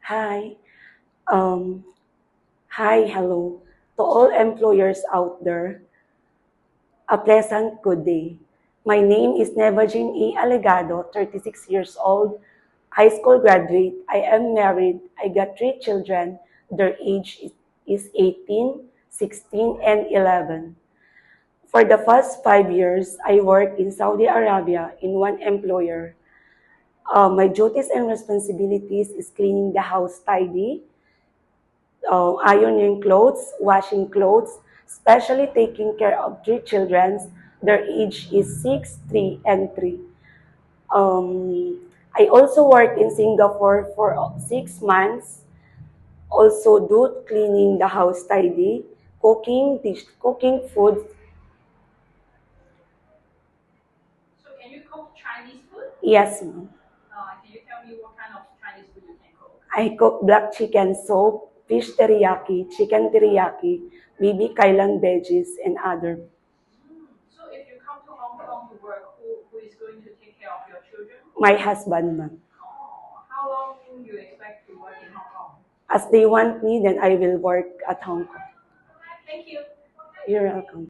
Hi. Um, hello. To all employers out there, a pleasant good day. My name is Nevajin E. Alegado, 36 years old, high school graduate. I am married. I got 3 children. Their age is 18, 16, and 11. For the past 5 years, I worked in Saudi Arabia in one employer. My duties and responsibilities is cleaning the house tidy, ironing clothes, washing clothes, especially taking care of 3 children. Their age is 6, 3, and 3. I also worked in Singapore for 6 months. Also do cleaning the house tidy, cooking food. So can you cook Chinese food? Yes, ma'am. Can you tell me what kind of Chinese food you can cook? I cook black chicken soup, fish teriyaki, chicken teriyaki, baby kailan veggies, and other. So if you come to Hong Kong to work, who is going to take care of your children? My husband, ma'am. How long do you expect to work in Hong Kong? As they want me, then I will work at Hong Kong. Thank you. You're welcome.